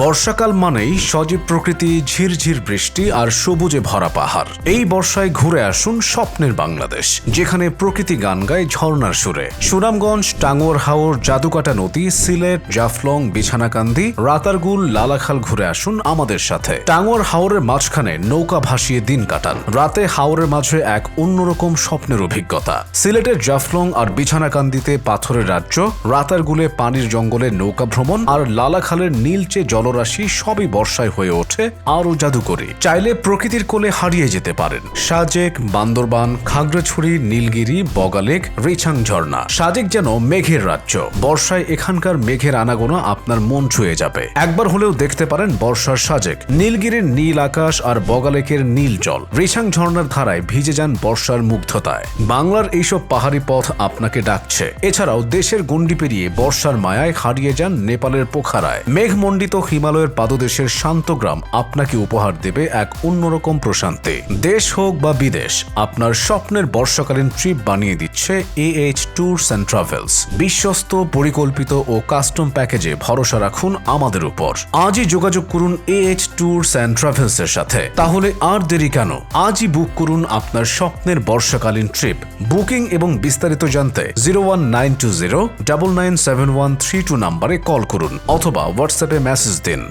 বর্ষাকাল মানেই সজীব প্রকৃতি, ঝিরঝির বৃষ্টি আর সবুজে ভরা পাহাড়। এই বর্ষায় ঘুরে আসুন স্বপ্নের বাংলাদেশ, যেখানে প্রকৃতি গান গায় ঝর্ণার সুরে। সুনামগঞ্জ, টাঙ্গুয়ার হাওর, জাদুকাটা নদী, সিলেট, জাফলং, বিছানাকান্দি, রাতারগুল, লালাখাল ঘুরে আসুন আমাদের সাথে। টাঙ্গুয়ার হাওরের মাঝখানে নৌকা ভাসিয়ে দিন কাটান। রাতে হাওরের মাঝে এক অন্যরকম স্বপ্নের অভিজ্ঞতা। সিলেটের জাফলং আর বিছানাকান্দিতে পাথরের রাজ্য, রাতারগুলে পানির জঙ্গলে নৌকা ভ্রমণ, আর লালাখালের নীলচে জলরাশি সবই বর্ষায় হয়ে ওঠে আরও জাদুকরী। চাইলে প্রকৃতির কোলে হারিয়ে যেতে পারেন। সাজেক, বান্দরবান, খাগড়াছড়ি, নীলগিরি, বগালেক, রিছাং ঝর্ণা। সাজেক যেন মেঘের রাজ্য। বর্ষায় এখানকার মেঘের আনাগোনা আপনার মন ছুঁয়ে যাবে। একবার হলেও দেখতে পারেন বর্ষার সাজেক। নীলগিরির নীল আকাশ আর বগালেকের নীল জল, রিছাং ঝর্ণার ধারায় ভিজে যান বর্ষার মুগ্ধতায়। বাংলার এইসব পাহাড়ি পথ আপনাকে ডাকছে। এছাড়াও দেশের গণ্ডি পেরিয়ে বর্ষার মায়ায় হারিয়ে যান নেপালের পোখারায়। মেঘমণ্ডিত হিমালয়ের পাদদেশের শান্ত গ্রাম আপনাকে উপহার দেবে এক অন্যরকম প্রশান্তি। দেশ হোক বা বিদেশ, আপনার স্বপ্নের বর্ষাকালীন ট্রিপ বানিয়ে দিচ্ছে AH ট্যুরস অ্যান্ড ট্রাভেলস। বিশ্বস্ত, পরিকল্পিত ও কাস্টম প্যাকেজে ভরসা রাখুন আমাদের উপর। আজই যোগাযোগ করুন AH ট্যুরস অ্যান্ড ট্রাভেলস এর সাথে। তাহলে আর দেরি কেন? আজই বুক করুন আপনার স্বপ্নের বর্ষাকালীন ট্রিপ। বুকিং এবং বিস্তারিত জানতে 01920 997132 নম্বরে কল করুন অথবা হোয়াটসঅ্যাপে মেসেজ দিন।